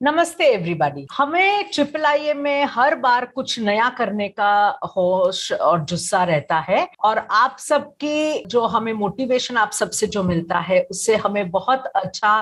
नमस्ते एवरीबॉडी। हमें triple I में हर बार कुछ नया करने का होश और जुस्सा रहता है और आप सबकी जो हमें मोटिवेशन आप सबसे जो मिलता है उससे हमें बहुत अच्छा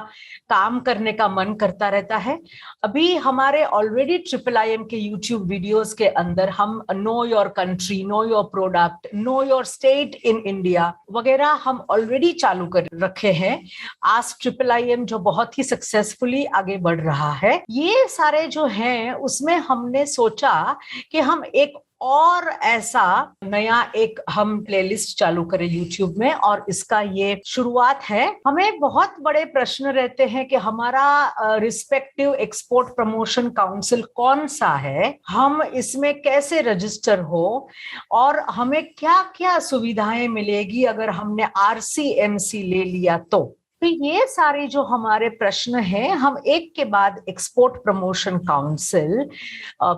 काम करने का मन करता रहता है। अभी हमारे ऑलरेडी ट्रिपल आई के यूट्यूब वीडियोस के अंदर हम know your country, know your product, know your state in India वगैरह हम ऑलरेडी चालू कर रखे हैं। आज ट्रिपल आई जो बहुत ही सक्सेसफुली आगे बढ़ रहा है, ये सारे जो हैं उसमें हमने सोचा कि हम एक और ऐसा नया एक हम प्लेलिस्ट चालू करें यूट्यूब में और इसका ये शुरुआत है। हमें बहुत बड़े प्रश्न रहते हैं कि हमारा रिस्पेक्टिव एक्सपोर्ट प्रमोशन काउंसिल कौन सा है, हम इसमें कैसे रजिस्टर हो और हमें क्या क्या सुविधाएं मिलेगी अगर हमने RCMC ले लिया तो ये सारे जो हमारे प्रश्न हैं हम एक के बाद export promotion council,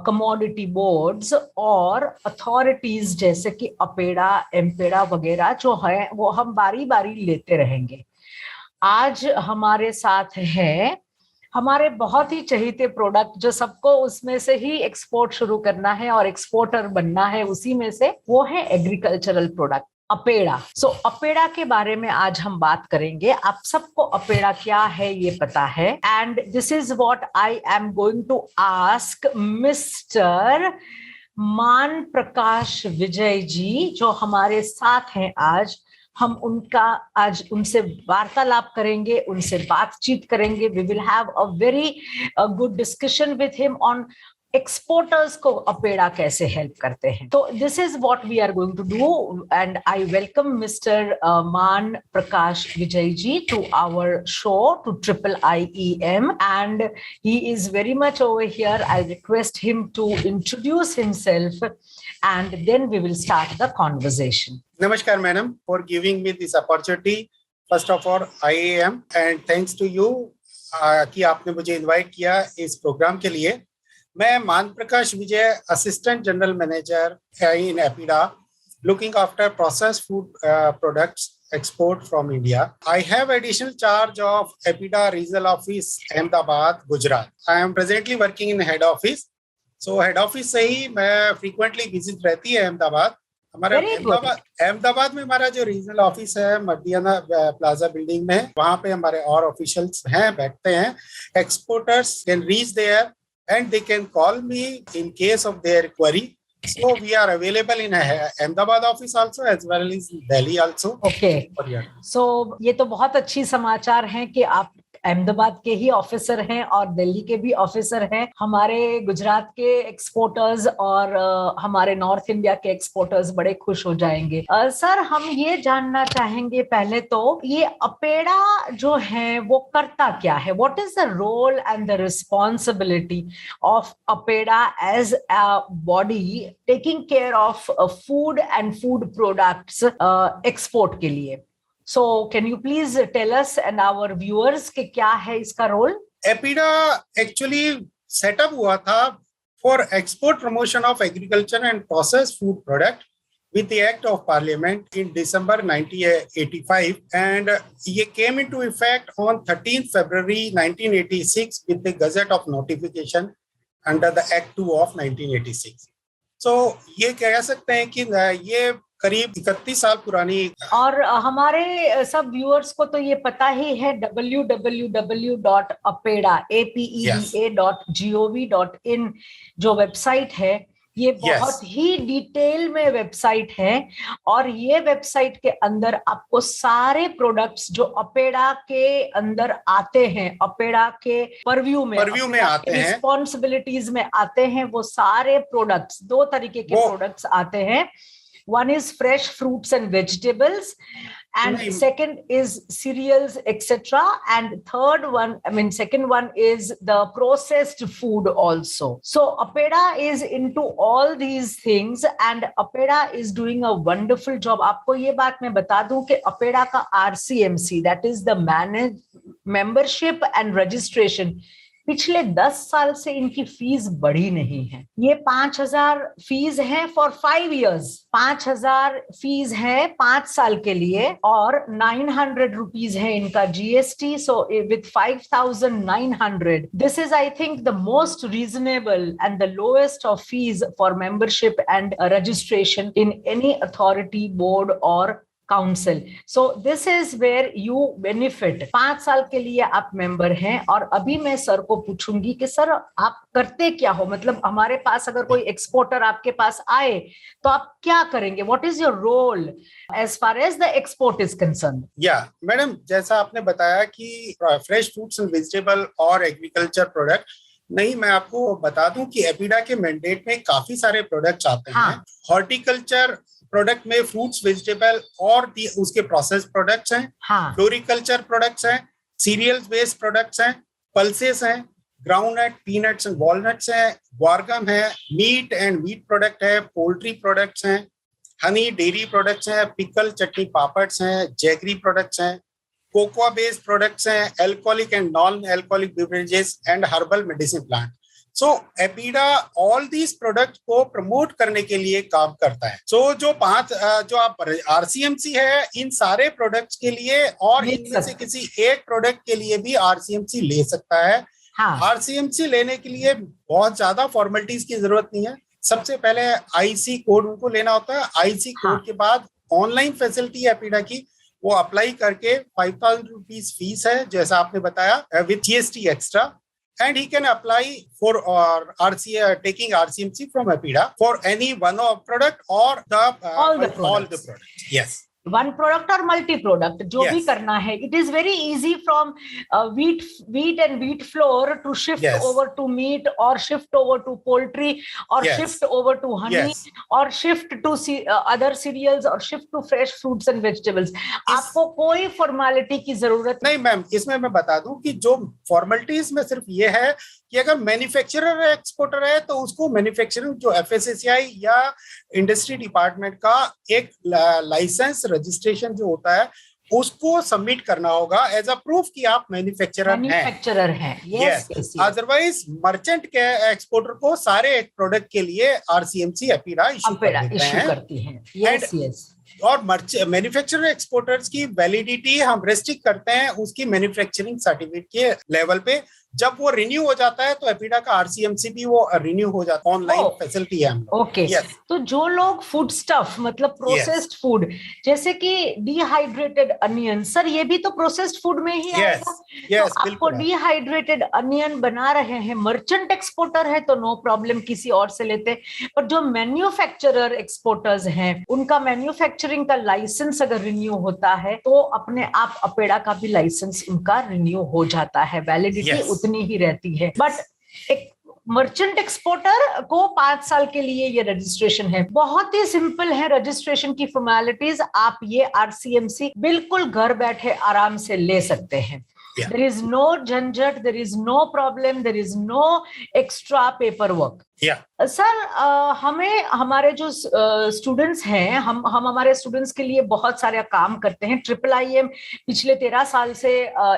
commodity boards और अथॉरिटीज जैसे कि अपेडा, एम्पेडा वगैरह जो है वो हम बारी बारी लेते रहेंगे। आज हमारे साथ है हमारे बहुत ही चहेते प्रोडक्ट जो सबको उसमें से ही एक्सपोर्ट शुरू करना है और एक्सपोर्टर बनना है, उसी में से वो है एग्रीकल्चरल प्रोडक्ट अपेडा। अपेडा के बारे में आज हम बात करेंगे। आप सबको अपेडा क्या है ये पता है and this is what I am going to ask mister मान प्रकाश विजय जी जो हमारे साथ हैं आज। हम आज उनसे वार्तालाप करेंगे, उनसे बातचीत करेंगे। We will have a very good discussion with him on exporters को अपेडा कैसे हेल्प करते हैं। तो this is what we are going to do and I welcome mister मान Prakash Vijay ji to our show, to triple IEM, and he is very much over here. I request him to introduce himself and then we will start the conversation. Namaskar madam, for giving me this opportunity. First of all IAM and thanks to you कि आपने मुझे invite किया इस programme के लिए। मैं मान प्रकाश विजय, assistant general manager in APEDA, looking after processed food products export from India. I have additional charge of EPIDA regional office Ahmedabad, Gujarat. I am presently working in head office. So head office से ही मैं frequently visit रहती है अहमदाबाद। हमारे अहमदाबाद में हमारा जो regional office है मडियाना plaza building में, वहाँ पे हमारे और ऑफिशियल्स हैं, बैठते हैं। Exporters can reach there and they can call me in case of their query. So we are available in Ahmedabad office also as well as Delhi also. Okay. So ये तो बहुत अच्छी समाचार है कि आप अहमदाबाद के ही ऑफिसर हैं और दिल्ली के भी ऑफिसर हैं। हमारे गुजरात के एक्सपोर्टर्स और हमारे नॉर्थ इंडिया के एक्सपोर्टर्स बड़े खुश हो जाएंगे। सर, हम ये जानना चाहेंगे पहले तो ये अपेडा जो है वो करता क्या है? What is the role and the responsibility of APEDA as a body taking care of food and food products export के लिए? So can you please tell us and our viewers कि क्या है इसका रोल? एपिडा एक्चुअली सेटअप हुआ था for export promotion of agriculture and processed food product with the Act of Parliament in December 1985, and ये came into effect on 13th February 1986 with the Gazette of Notification under the Act 2 of 1986. So ये कह सकते हैं कि ये करीब 31 साल पुरानी। और हमारे सब व्यूअर्स को तो ये पता ही है www.apeda.gov.in जो वेबसाइट है, ये बहुत ही डिटेल में वेबसाइट है और ये वेबसाइट के अंदर आपको सारे प्रोडक्ट्स जो अपेडा के अंदर आते हैं, अपेडा के परव्यू में आते हैं, रिस्पॉन्सिबिलिटीज में आते हैं, वो सारे प्रोडक्ट्स, दो तरीके के प्रोडक्ट्स आते हैं। One is fresh fruits and vegetables, and second is cereals, etc. And second one is the processed food also. So Apeda is into all these things, and Apeda is doing a wonderful job. आपको ये बात मैं बता दूं कि Apeda का RCMC, that is the membership and registration, पिछले 10 साल से इनकी फीस बढ़ी नहीं है। ये 5,000 फीस है फॉर 5 years, 5,000 फीस है 5 साल के लिए, और 900 रुपीज है इनका GST. So with 5,900, this is I think the most reasonable and the lowest of fees for membership and registration in any authority, board और council. So this is where you benefit. 5 साल के लिए आप member हैं। और अभी मैं sir को पूछूंगी कि सर आप करते क्या हो, मतलब हमारे पास अगर कोई एक्सपोर्टर आपके पास आए तो आप क्या करेंगे, what is your role as far as the export is concern? या मैडम, जैसा आपने बताया कि फ्रेश फ्रूट्स एंड वेजिटेबल और एग्रीकल्चर प्रोडक्ट, नहीं, मैं आपको बता दूं कि एपीडा के मैंडेट में काफी सारे प्रोडक्ट्स आते हैं। हॉर्टिकल्चर प्रोडक्ट में फ्रूट्स, वेजिटेबल और उसके प्रोसेस प्रोडक्ट्स हैं। फ्लोरिकल्चर प्रोडक्ट्स हैं, सीरियल्स बेस्ड प्रोडक्ट्स हैं, पल्सेस हैं, ग्राउंडनट, पीनट्स एंड वॉलनट्स हैं, ग्वारगम है, मीट एंड मीट प्रोडक्ट है, पोल्ट्री प्रोडक्ट्स हैं, हनी डेयरी प्रोडक्ट्स हैं, पिकल चटनी पापड्स हैं, जैगरी प्रोडक्ट्स हैं, कोकोआ बेस्ड प्रोडक्ट्स हैं, alcoholic and non alcoholic beverages and herbal medicine plant. So APEDA all these product को promote करने के लिए काम करता है। सो जो आप आरसीएमसी है इन सारे प्रोडक्ट्स के लिए, और इनमें से किसी एक प्रोडक्ट के लिए भी आरसीएमसी ले सकता है। आरसीएमसी लेने के लिए बहुत ज्यादा फॉर्मेलिटीज की जरूरत नहीं है। सबसे पहले आईसी कोड उनको लेना होता है। आईसी कोड के बाद ऑनलाइन फैसिलिटी एपीडा की, वो अप्लाई करके 5,000 रुपीज फीस है, जैसा आपने बताया, with GST extra, and he can apply for taking RCMC from Epida for any one of product or all the products. Yes. One product और मल्टी प्रोडक्ट जो भी करना है, it is very easy from wheat and wheat flour to shift over to meat, or shift over to poultry, or shift over to honey, or shift to other cereals, or shift to fresh fruits and vegetables. आपको कोई formality की जरूरत नहीं ma'am. इसमें मैं बता दूं कि जो फॉर्मेलिटीज में सिर्फ ये है कि अगर मैन्युफैक्चरर एक्सपोर्टर है तो उसको मैन्युफैक्चरिंग जो एफएसएसआई या इंडस्ट्री डिपार्टमेंट का एक लाइसेंस रजिस्ट्रेशन जो होता है उसको सबमिट करना होगा एज अ प्रूफ कि आप मैन्युफैक्चरर हैं। यस। अदरवाइज मर्चेंट के एक्सपोर्टर को सारे प्रोडक्ट के लिए आरसीएमसी एपीडा इशू करती है। यस। और मैन्युफैक्चरर एक्सपोर्टर्स की वैलिडिटी हम रेस्ट्रिक्ट करते हैं उसकी मैन्युफैक्चरिंग सर्टिफिकेट के लेवल पे। जब वो रिन्यू हो जाता है तो एपीडा का आरसीएमसी भी वो रिन्यू हो जाता है। ऑनलाइन फैसिलिटी है हम लोग। ओके। तो जो लोग फूड स्टफ, मतलब प्रोसेस्ड फूड, जैसे कि डिहाइड्रेटेड अनियन, सर ये भी तो प्रोसेस्ड फूड में ही आएगा। यस, तो आपको डिहाइड्रेटेड अनियन बना रहे हैं, मर्चेंट एक्सपोर्टर है तो नो प्रॉब्लम, किसी और से लेते। पर जो मैन्युफैक्चरर एक्सपोर्टर्स हैं उनका मैन्युफैक्चरिंग का लाइसेंस अगर रिन्यू होता है तो अपने आप अपेड़ा का भी लाइसेंस उनका रिन्यू हो जाता है। वैलिडिटी उतनी ही रहती है। बट एक मर्चेंट एक्सपोर्टर को 5 साल के लिए ये रजिस्ट्रेशन है। बहुत ही सिंपल है रजिस्ट्रेशन की फॉर्मेलिटीज। आप ये आरसीएमसी बिल्कुल घर बैठे आराम से ले सकते हैं। There is no झंझट, there is no problem, there is no extra paperwork. Sir हमें हमारे जो स्टूडेंट्स हैं, हम हमारे स्टूडेंट्स के लिए बहुत सारे काम करते हैं। IIIM पिछले 13 साल से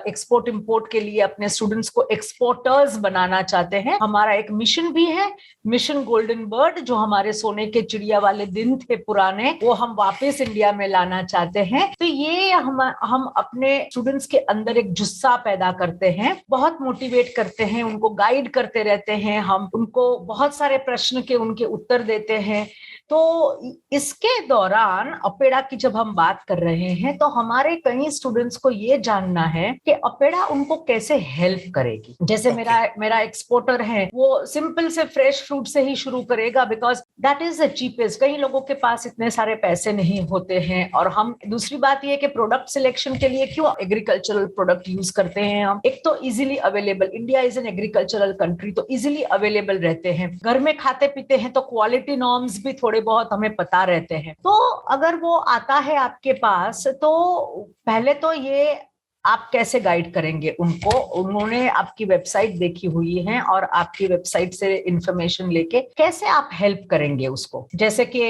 एक्सपोर्ट इंपोर्ट के लिए अपने स्टूडेंट्स को एक्सपोर्टर्स बनाना चाहते हैं। हमारा एक मिशन भी है, मिशन गोल्डन बर्ड, जो हमारे सोने के चिड़िया वाले दिन थे पुराने, वो हम वापस इंडिया में लाना चाहते हैं। तो ये हम अपने स्टूडेंट्स के अंदर एक जुस्सा पैदा करते हैं, बहुत मोटिवेट करते हैं, उनको गाइड करते रहते हैं। हम उनको बहुत सारे प्रश्न के उनके उत्तर देते हैं। तो इसके दौरान अपेड़ा की जब हम बात कर रहे हैं तो हमारे कई स्टूडेंट्स को ये जानना है कि अपेड़ा उनको कैसे हेल्प करेगी। जैसे मेरा एक्सपोर्टर है, वो सिंपल से फ्रेश फ्रूट से ही शुरू करेगा, because that is the cheapest. कई लोगों के पास इतने सारे पैसे नहीं होते हैं। और हम दूसरी बात ये कि प्रोडक्ट सिलेक्शन के लिए क्यों एग्रीकल्चरल प्रोडक्ट यूज करते हैं हम? एक तो easily available, India is an agricultural country, तो इजिली अवेलेबल रहते हैं। घर में खाते पीते हैं तो क्वालिटी नॉर्म्स भी थोड़े बहुत हमें पता रहते हैं। तो अगर वो आता है आपके पास तो पहले तो ये आप कैसे गाइड करेंगे उनको? उन्होंने आपकी वेबसाइट देखी हुई है और आपकी वेबसाइट से इंफॉर्मेशन लेके कैसे आप हेल्प करेंगे उसको? जैसे कि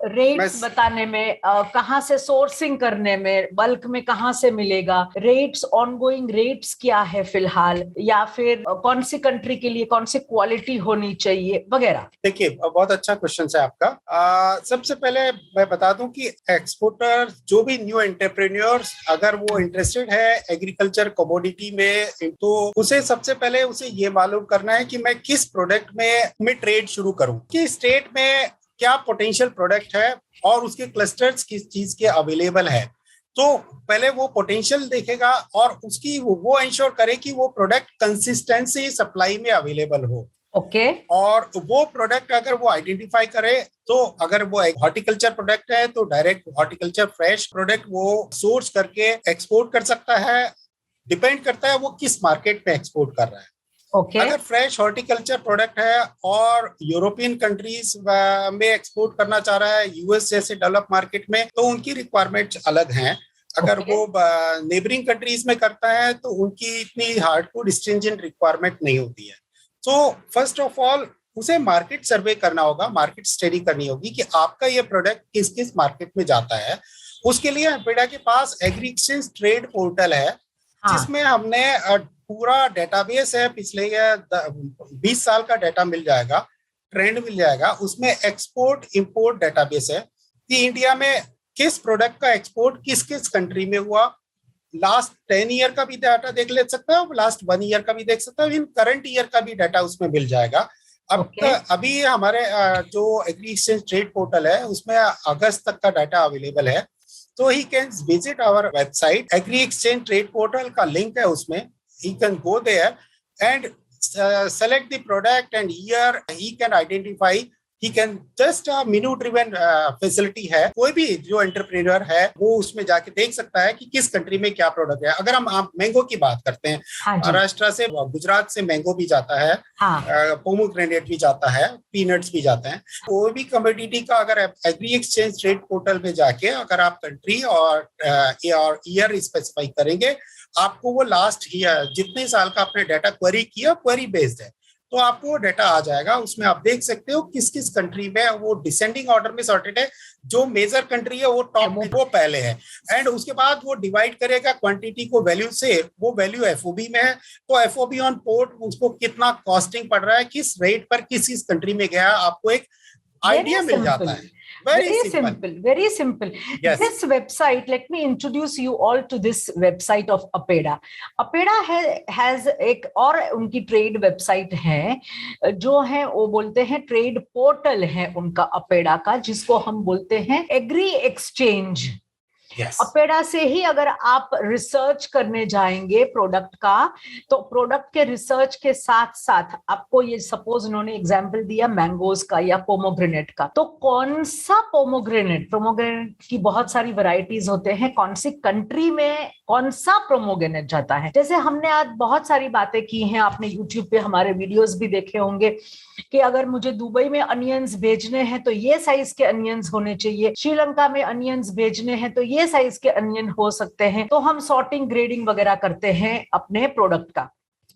रेट्स बताने में, कहाँ से सोर्सिंग करने में, बल्क में कहाँ से मिलेगा, रेट्स, ऑनगोइंग रेट्स क्या है फिलहाल, या फिर कौन सी कंट्री के लिए कौन सी क्वालिटी होनी चाहिए वगैरह। देखिए, बहुत अच्छा क्वेश्चन है आपका। सबसे पहले मैं बता दूं कि एक्सपोर्टर, जो भी न्यू एंटरप्रेन्योर्स अगर वो इंटरेस्टेड है एग्रीकल्चर कमोडिटी में, तो उसे सबसे पहले उसे ये मालूम करना है कि मैं किस प्रोडक्ट में ट्रेड शुरू करूं, किस स्टेट में क्या पोटेंशियल प्रोडक्ट है और उसके क्लस्टर्स किस चीज के अवेलेबल है। तो पहले वो पोटेंशियल देखेगा और उसकी वो इंश्योर करे कि वो प्रोडक्ट कंसिस्टेंसी सप्लाई में अवेलेबल हो। ओके। और वो प्रोडक्ट अगर वो आइडेंटिफाई करे, तो अगर वो एक हॉर्टिकल्चर प्रोडक्ट है तो डायरेक्ट हॉर्टिकल्चर फ्रेश प्रोडक्ट वो सोर्स करके एक्सपोर्ट कर सकता है। डिपेंड करता है वो किस मार्केट में एक्सपोर्ट कर रहा है। Okay. अगर फ्रेश हॉर्टिकल्चर प्रोडक्ट है और यूरोपियन कंट्रीज में एक्सपोर्ट करना चाह रहा है, यूएस जैसे डेवलप मार्केट में, तो उनकी रिक्वायरमेंट्स अलग हैं। अगर वो नेबरिंग कंट्रीज में करता है तो उनकी इतनी हार्डकोर स्ट्रिंजेंट रिक्वायरमेंट नहीं होती है। तो फर्स्ट ऑफ ऑल उसे मार्केट सर्वे करना होगा, मार्केट स्टडी करनी होगी कि आपका ये प्रोडक्ट किस किस मार्केट में जाता है। उसके लिए अपेडा के पास एग्री एक्सचेंज ट्रेड पोर्टल है, जिसमें हमने पूरा डेटाबेस है, पिछले 20 साल का डेटा मिल जाएगा, ट्रेंड मिल जाएगा। उसमें एक्सपोर्ट इंपोर्ट डेटाबेस है कि इंडिया में किस प्रोडक्ट का एक्सपोर्ट किस किस कंट्री में हुआ। लास्ट 10 ईयर का भी डाटा देख ले सकता है, लास्ट 1 ईयर का भी देख सकता है, इन करंट ईयर का भी डाटा उसमें मिल जाएगा। अभी हमारे जो एग्री एक्सचेंज ट्रेड पोर्टल है उसमें अगस्त तक का डाटा अवेलेबल है। तो he can visit our website, agri exchange trade portal का लिंक है उसमें। He can go there and select the product and here he can identify, he can just menu driven facility है। कोई भी जो entrepreneur है वो उसमें जाके देख सकता है कि किस कंट्री में क्या प्रोडक्ट है। अगर हम मैंगो की बात करते हैं, महाराष्ट्र से गुजरात से मैंगो भी जाता है, पोमोग्रेनेट भी जाता है, पीनट्स भी जाते हैं। कोई भी कमोडिटी का अगर एग्री एक्सचेंज ट्रेड पोर्टल में जाके अगर आप कंट्री और ईयर स्पेसिफाई करेंगे, आपको वो लास्ट ईयर जितने साल का आपने डाटा क्वेरी किया, क्वेरी बेस्ड है, तो आपको वो डाटा आ जाएगा। उसमें आप देख सकते हो किस किस कंट्री में वो डिसेंडिंग ऑर्डर में सॉर्टेड है। जो मेजर कंट्री है वो टॉप में, वो पहले है, एंड उसके बाद वो डिवाइड करेगा क्वांटिटी को वैल्यू से। वो वैल्यू एफओबी में है तो एफओबी ऑन पोर्ट उसको कितना कॉस्टिंग पड़ रहा है, किस रेट पर किस कंट्री में गया, आपको एक आइडिया मिल जाता है। Very simple, very simple. Yes. This website, let me introduce you all to this website of APEDA. APEDA has एक और उनकी ट्रेड वेबसाइट है, जो है वो बोलते हैं ट्रेड पोर्टल है उनका APEDA का, जिसको हम बोलते हैं एग्री एक्सचेंज। अपेडा से ही अगर आप रिसर्च करने जाएंगे प्रोडक्ट का, तो प्रोडक्ट के रिसर्च के साथ साथ आपको ये, सपोज उन्होंने एग्जांपल दिया मैंगोज का या पोमोग्रेनेट का, तो कौन सा पोमोग्रेनेट की बहुत सारी वैरायटीज होते हैं, कौन सी कंट्री में कौन सा पोमोग्रेनेट जाता है। जैसे हमने आज बहुत सारी बातें की हैं, आपने यूट्यूब पे हमारे वीडियोस भी देखे होंगे कि अगर मुझे दुबई में अनियंस भेजने हैं तो ये साइज के अनियंस होने चाहिए, श्रीलंका में अनियंस भेजने हैं तो ये साइज के अनियन हो सकते हैं। तो हम सॉर्टिंग ग्रेडिंग वगैरह करते हैं अपने प्रोडक्ट का,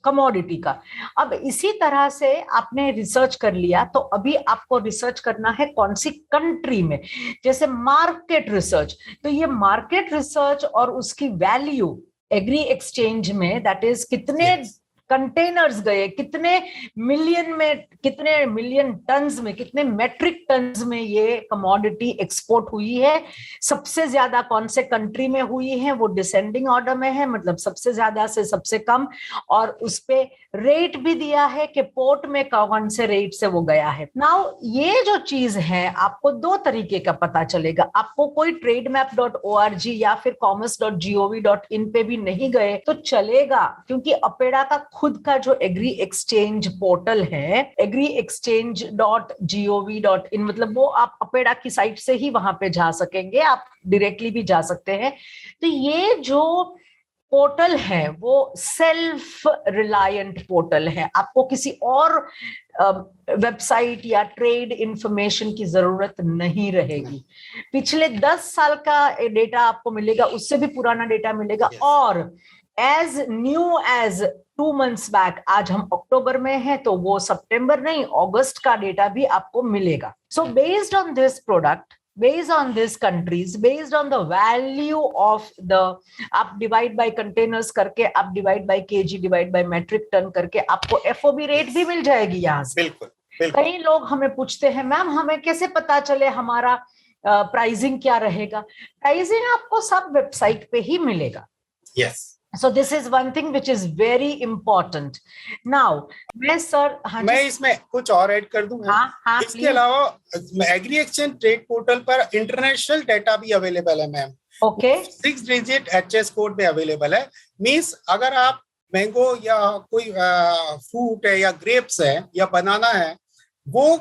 कमोडिटी का। अब इसी तरह से आपने रिसर्च कर लिया, तो अभी आपको रिसर्च करना है कौन सी कंट्री में, जैसे मार्केट रिसर्च। तो ये मार्केट रिसर्च और उसकी वैल्यू एग्री एक्सचेंज में, दैट इज कितने कंटेनर्स गए, कितने मिलियन टन्स में, कितने मेट्रिक टन्स में ये कमोडिटी एक्सपोर्ट हुई है, सबसे ज्यादा कौन से कंट्री में हुई है, वो डिसेंडिंग ऑर्डर में है, मतलब सबसे ज्यादा से सबसे कम, और उस पे रेट भी दिया है कि पोर्ट में कौन से रेट से वो गया है। नाउ ये जो चीज है आपको दो तरीके का पता चलेगा। आपको कोई trademap.org या फिर commerce.gov.in पे भी नहीं गए तो चलेगा, क्योंकि अपेडा का खुद का जो एग्री एक्सचेंज पोर्टल है, agriexchange.gov.in, मतलब वो आप अपेडा की साइट से ही वहां पे जा सकेंगे, आप डायरेक्टली भी जा सकते हैं। तो ये जो पोर्टल है वो सेल्फ रिलायंट पोर्टल है, आपको किसी और वेबसाइट या ट्रेड इंफॉर्मेशन की जरूरत नहीं रहेगी। पिछले 10 साल का डेटा आपको मिलेगा, उससे भी पुराना डेटा मिलेगा, और as new as 2 months back, आज हम अक्टूबर में हैं तो वो सितंबर नहीं अगस्त का डेटा भी आपको मिलेगा. So based on this product, based on these countries, based on the value of the, आप डिवाइड बाय कंटेनर्स करके, आप divide by KG, divide by metric ton करके आपको एफओबी रेट भी मिल जाएगी यहाँ से. बिल्कुल, बिल्कुल. कई लोग हमें पूछते हैं, मैम हमें कैसे पता चले हमारा प्राइसिंग क्या रहेगा? प्राइसिंग आपको सब वेबसाइट पे ही मिलेगा. Yes. So this is one thing which is very important. Now, मैं इसमें कुछ और ऐड कर दूं. हाँ, इसके अलावा एग्री एक्सचेंज ट्रेड पोर्टल पर इंटरनेशनल डेटा भी अवेलेबल है ma'am. Okay. 6 digit HS code में अवेलेबल है. मींस अगर आप मैंगो या कोई फ्रूट है या ग्रेप्स है या बनाना है, वो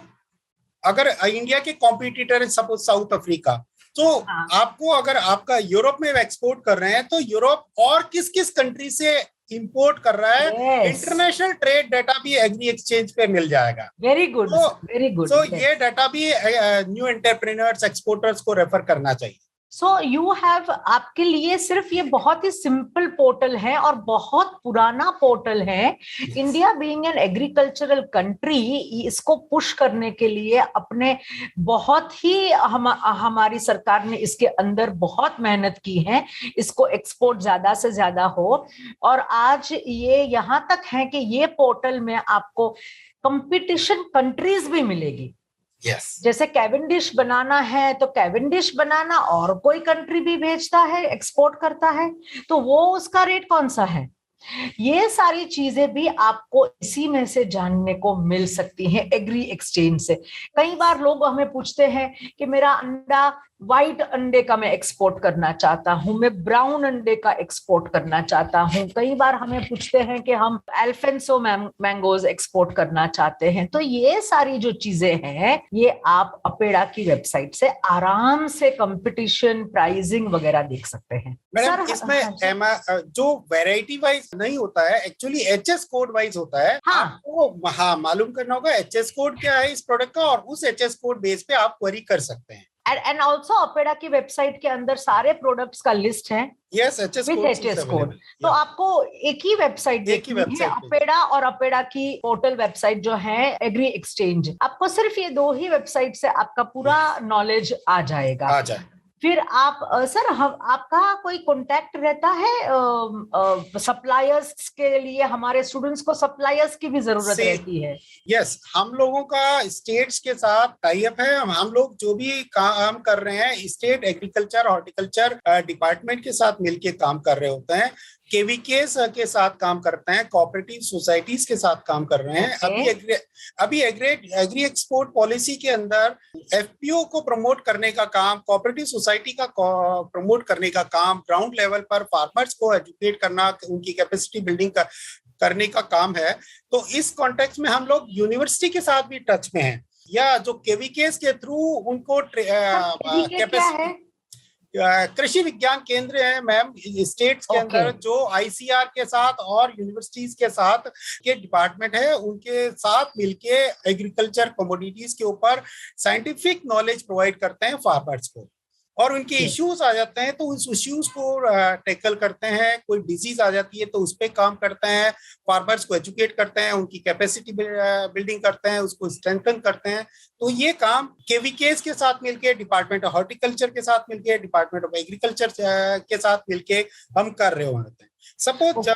अगर इंडिया के कॉम्पिटिटर है सपोज साउथ अफ्रीका, तो आपको अगर आपका यूरोप में एक्सपोर्ट कर रहे हैं तो यूरोप और किस किस कंट्री से इंपोर्ट कर रहा है, इंटरनेशनल ट्रेड डाटा भी एग्री एक्सचेंज पे मिल जाएगा. Very good, very good. तो ये डाटा भी न्यू एंटरप्रेन्योर्स, एक्सपोर्टर्स को रेफर करना चाहिए. सो यू हैव, आपके लिए सिर्फ ये बहुत ही सिंपल पोर्टल है और बहुत पुराना पोर्टल है. India being an agricultural country, इसको पुश करने के लिए अपने बहुत ही हमारी सरकार ने इसके अंदर बहुत मेहनत की है, इसको एक्सपोर्ट ज्यादा से ज्यादा हो. और आज ये यहाँ तक है कि ये पोर्टल में आपको कंपटीशन कंट्रीज भी मिलेगी. Yes. जैसे कैवेंडिश बनाना है तो कैवेंडिश बनाना और कोई कंट्री भी भेजता है, एक्सपोर्ट करता है, तो वो उसका रेट कौन सा है? ये सारी चीजें भी आपको इसी में से जानने को मिल सकती हैं एग्री एक्सचेंज से. कई बार लोग हमें पूछते हैं कि मेरा अंडा, व्हाइट अंडे का मैं एक्सपोर्ट करना चाहता हूं, मैं ब्राउन अंडे का एक्सपोर्ट करना चाहता हूं. कई बार हमें पूछते हैं कि हम अल्फेंसो मैंगोज एक्सपोर्ट करना चाहते हैं. तो ये सारी जो चीजें हैं, ये आप अपेड़ा की वेबसाइट से आराम से कंपटीशन, प्राइसिंग वगैरह देख सकते हैं. मैडम, इसमें जो वैरायटी वाइज नहीं होता है, एक्चुअली एचएस कोड वाइज होता है. आपको मालूम करना होगा एचएस कोड क्या है इस प्रोडक्ट का, और उस एचएस कोड बेस पे आप क्वेरी कर सकते हैं. एंड ऑल्सो अपेड़ा की वेबसाइट के अंदर सारे प्रोडक्ट्स का लिस्ट है. Yes, HS code. तो आपको एक ही वेबसाइट है, अपेड़ा और अपेड़ा की पोर्टल वेबसाइट जो है एग्री एक्सचेंज. आपको सिर्फ ये 2 ही वेबसाइट से आपका पूरा नॉलेज आ जाएगा. फिर आप सर, आपका कोई कांटेक्ट रहता है सप्लायर्स के लिए? हमारे स्टूडेंट्स को सप्लायर्स की भी जरूरत रहती है. यस, हम लोगों का स्टेट्स के साथ टाई अप है. हम लोग जो भी काम कर रहे हैं स्टेट एग्रीकल्चर, हॉर्टिकल्चर डिपार्टमेंट के साथ मिलके काम कर रहे होते हैं. केवीकेस के साथ काम करते हैं, कोऑपरेटिव सोसाइटीज के साथ काम कर रहे हैं. अभी एग्री एक्सपोर्ट पॉलिसी के अंदर एफपीओ को प्रमोट करने का काम, कोऑपरेटिव सोसाइटी का प्रमोट करने का काम, ग्राउंड लेवल पर फार्मर्स को एजुकेट करना, उनकी कैपेसिटी बिल्डिंग करने का काम है. तो इस कॉन्टेक्स्ट में हम लोग यूनिवर्सिटी के साथ भी टच में हैं, या जो केवीकेस के थ्रू उनको कैपेसिटी, कृषि विज्ञान केंद्र है मैम स्टेट्स के अंदर, जो आईसीआर के साथ और यूनिवर्सिटीज के साथ के डिपार्टमेंट है, उनके साथ मिलके एग्रीकल्चर कमोडिटीज के ऊपर साइंटिफिक नॉलेज प्रोवाइड करते हैं फार्मर्स को. और उनके इश्यूज आ जाते हैं तो उस इश्यूज को टैकल करते हैं. कोई डिजीज आ जाती है तो उस पर काम करते हैं, फार्मर्स को एजुकेट करते हैं, उनकी कैपेसिटी बिल्डिंग करते हैं, उसको स्ट्रेंथन करते हैं. तो ये काम केवीकेस के साथ मिलके, डिपार्टमेंट ऑफ हॉर्टिकल्चर के साथ मिलके, डिपार्टमेंट ऑफ एग्रीकल्चर के साथ मिलके हम कर रहे होते हैं. सपोज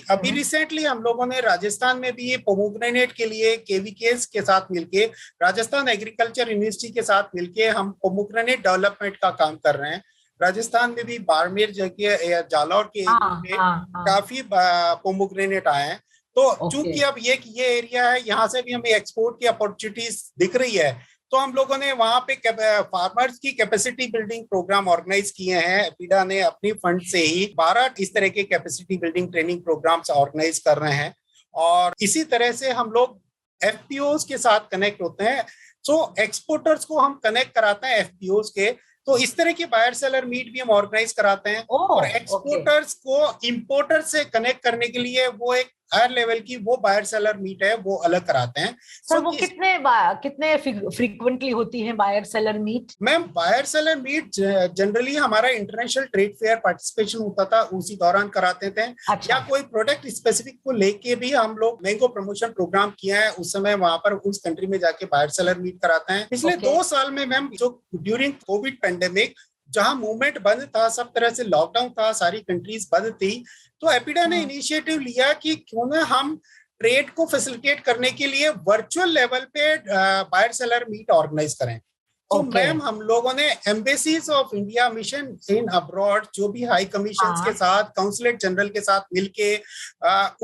अभी रिसेंटली हम लोगों ने राजस्थान में भी पोमोग्रेनेट के लिए केवीकेस के साथ मिलके, राजस्थान एग्रीकल्चर यूनिवर्सिटी के साथ मिलके हम पोमोग्रेनेट डेवलपमेंट का काम कर रहे हैं. राजस्थान में भी बाड़मेर जगह, जालौर के काफी पोमोग्रेनेट आए हैं. तो चूंकि अब ये एरिया है, यहाँ से भी हमें एक्सपोर्ट की अपॉर्चुनिटीज दिख रही है, तो हम लोगों ने वहां पे फार्मर्स की कैपेसिटी बिल्डिंग प्रोग्राम ऑर्गेनाइज किए हैं. पीडा ने अपनी फंड से ही 12 इस तरह के capacity building training programmes organise कर रहे हैं. और इसी तरह से हम लोग एफपीओज के साथ कनेक्ट होते हैं. सो एक्सपोर्टर्स को हम कनेक्ट कराते हैं एफपीओज के. तो इस तरह की बायर सेलर मीट भी हम ऑर्गेनाइज कराते हैं. और एक्सपोर्टर्स को इंपोर्टर से कनेक्ट करने के लिए वो एक हायर लेवल की वो बायर सेलर मीट है वो अलग कराते हैं। सर वो कितने फ्रीक्वेंटली होती है buyer seller meet? Ma'am buyer seller meet generally हमारा इंटरनेशनल ट्रेड फेयर पार्टिसिपेशन होता था उसी दौरान कराते थे। अच्छा। या कोई प्रोडक्ट स्पेसिफिक को लेके भी हम लोग मैंगो प्रमोशन प्रोग्राम किया है, उस समय वहां पर उस कंट्री में जाके बायर सेलर मीट कराते हैं। पिछले 2 साल में मैम जो ड्यूरिंग कोविड पेंडेमिक जहां मूवमेंट बंद था, सब तरह से लॉकडाउन था, सारी कंट्रीज बंद थी, तो एपिडा ने इनिशिएटिव लिया कि क्यों ना हम ट्रेड को फैसिलिटेट करने के लिए वर्चुअल लेवल पे बायर सेलर मीट ऑर्गेनाइज करें। तो मैम हम लोगों ने embassies of India mission in abroad जो भी हाई कमीशंस के साथ, काउंसलेट जनरल के साथ मिलके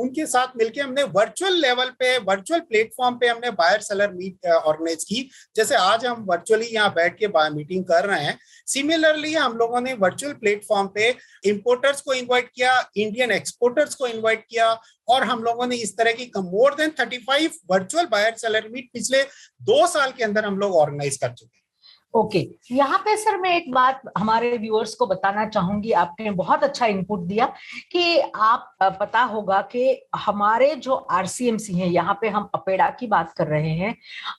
उनके साथ मिलके हमने वर्चुअल लेवल पे, वर्चुअल प्लेटफॉर्म पे हमने बायर सेलर मीट ऑर्गेनाइज की। जैसे आज हम वर्चुअली यहाँ बैठ के मीटिंग कर रहे हैं, सिमिलरली हम लोगों ने वर्चुअल प्लेटफॉर्म पे इंपोर्टर्स को इन्वाइट किया, इंडियन एक्सपोर्टर्स को इन्वाइट किया, और हम लोगों ने इस तरह की more than 35 virtual buyer seller meet पिछले 2 साल के अंदर हम लोग ऑर्गेनाइज कर चुके हैं। ओके, यहाँ पे सर मैं एक बात हमारे व्यूअर्स को बताना चाहूंगी। आपने बहुत अच्छा इनपुट दिया कि आप पता होगा कि हमारे जो आरसीएमसी हैं, यहाँ पे हम अपेडा की बात कर रहे हैं।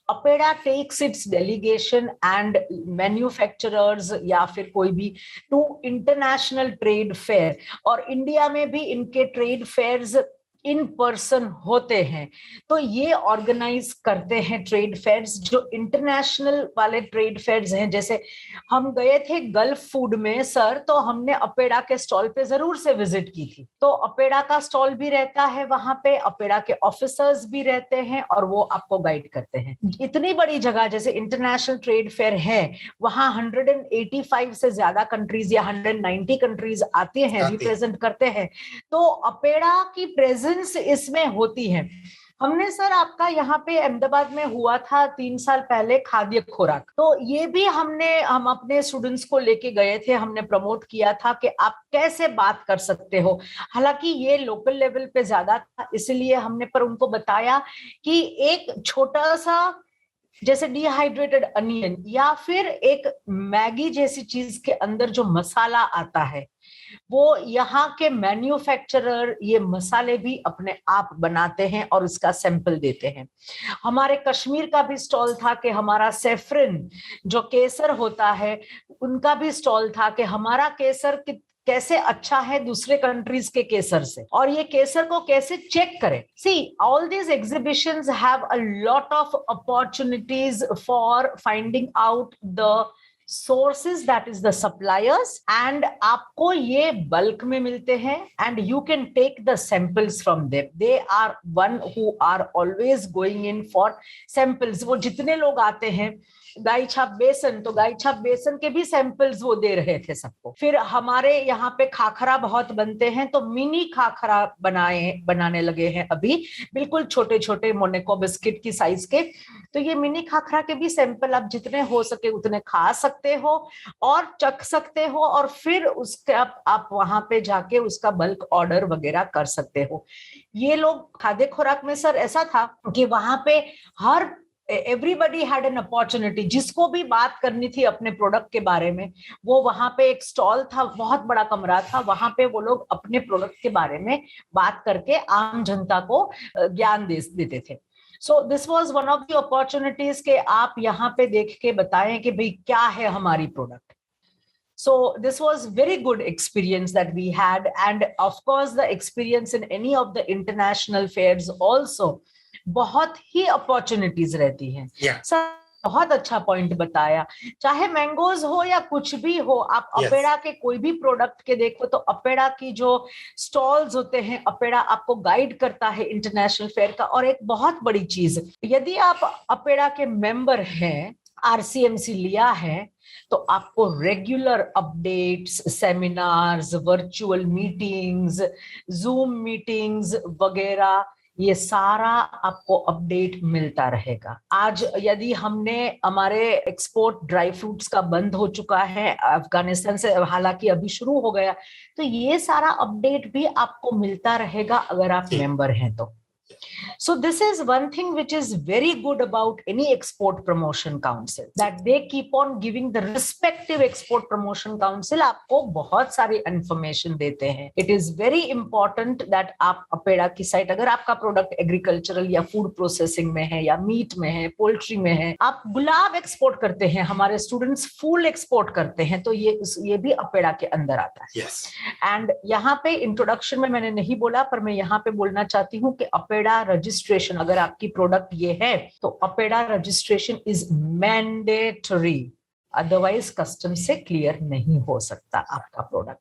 APEDA takes its delegation and manufacturers या फिर कोई भी टू इंटरनेशनल ट्रेड फेयर, और इंडिया में भी इनके ट्रेड फेयर्स इन पर्सन होते हैं। तो ये ऑर्गेनाइज करते हैं ट्रेड फेयर्स, जो इंटरनेशनल वाले ट्रेड फेयर्स हैं। जैसे हम गए थे गल्फ फूड में सर, तो हमने अपेडा के स्टॉल पे जरूर से विजिट की थी। तो अपेडा का स्टॉल भी रहता है वहां पे, अपेडा के ऑफिसर्स भी रहते हैं और वो आपको गाइड करते हैं। इतनी बड़ी जगह जैसे इंटरनेशनल ट्रेड फेयर है, वहां 185 से ज्यादा कंट्रीज या 190 कंट्रीज आते हैं, रिप्रेजेंट करते हैं। तो अपेडा की प्रेजेंस इसमें होती है। हमने सर आपका यहाँ पे अहमदाबाद में हुआ था 3 साल पहले खाद्य खुराक, तो ये भी हम अपने स्टूडेंट्स को लेके गए थे, हमने प्रमोट किया था कि आप कैसे बात कर सकते हो। हालांकि ये लोकल लेवल पे ज्यादा था, इसलिए हमने पर उनको बताया कि एक छोटा सा जैसे डिहाइड्रेटेड अनियन या फिर एक मैगी जैसी चीज के अंदर जो मसाला आता है, वो यहाँ के मैन्युफैक्चरर ये मसाले भी अपने आप बनाते हैं और उसका सैंपल देते हैं। हमारे कश्मीर का भी स्टॉल था कि हमारा सेफ्रन जो केसर होता है, उनका भी स्टॉल था कि हमारा केसर कैसे अच्छा है दूसरे कंट्रीज के केसर से, और ये केसर को कैसे चेक करें। See, all these exhibitions have a lot of opportunities for finding out the sources, that is the suppliers, and आपको ये बल्क में मिलते हैं and you can take the samples from them. They are one who are always going in for samples. वो जितने लोग आते हैं, गाय छाप बेसन, तो गाय छाप बेसन के भी सैंपल्स वो दे रहे थे सबको। फिर हमारे यहाँ पे खाखरा बहुत बनते हैं, तो मिनी खाखरा बनाने लगे हैं अभी, बिल्कुल छोटे छोटे मोनेको बिस्किट की साइज के। तो ये मिनी खाखरा के भी सैंपल आप जितने हो सके उतने खा सकते हो और चख सकते हो, और फिर उसके आप वहां पे जाके उसका बल्क ऑर्डर वगैरह कर सकते हो। ये लोग खाद्य खुराक में सर ऐसा था कि वहां पे हर एवरीबडी हैड एन अपॉर्चुनिटी, जिसको भी बात करनी थी अपने प्रोडक्ट के बारे में, वो वहां पे एक स्टॉल था, बहुत बड़ा कमरा था, वहां पे वो लोग अपने प्रोडक्ट के बारे में बात करके आम जनता को ज्ञान देते थे। So this was one of the opportunities के आप यहाँ पे देख के बताएं कि भाई क्या है हमारी product. So this was very good experience that we had, and of course the experience in any of the international fairs also बहुत ही अपॉर्चुनिटीज रहती हैं। सर बहुत अच्छा पॉइंट बताया। चाहे मैंगोज हो या कुछ भी हो, आप अपेडा के कोई भी प्रोडक्ट के देखो तो अपेडा की जो स्टॉल्स होते हैं, अपेडा आपको गाइड करता है इंटरनेशनल फेयर का। और एक बहुत बड़ी चीज, यदि आप अपेडा के मेंबर हैं, आरसीएमसी लिया है, तो आपको regular updates, seminars, virtual meetings, zoom meetings वगैरह, ये सारा आपको अपडेट मिलता रहेगा। आज यदि हमने हमारे एक्सपोर्ट ड्राई फ्रूट्स का बंद हो चुका है अफगानिस्तान से, हालांकि अभी शुरू हो गया, तो ये सारा अपडेट भी आपको मिलता रहेगा अगर आप मेंबर हैं तो। So this is one thing which is very good about any export promotion council, that they keep on giving the respective export promotion council आपको बहुत सारी information देते हैं. It is very important that आप अपेड़ा की site, अगर आपका product agricultural या फूड प्रोसेसिंग में है या मीट में है, पोल्ट्री में है, आप गुलाब एक्सपोर्ट करते हैं, हमारे स्टूडेंट्स फूल एक्सपोर्ट करते हैं, तो ये भी अपेड़ा के अंदर आता है. Yes. एंड यहाँ पे इंट्रोडक्शन में मैंने नहीं बोला, पर मैं यहाँ पे बोलना चाहती हूँ कि अपेड़ा रजिस्ट्रेशन, अगर आपकी प्रोडक्ट ये है तो APEDA registration is mandatory, otherwise custom से क्लियर नहीं हो सकता आपका प्रोडक्ट.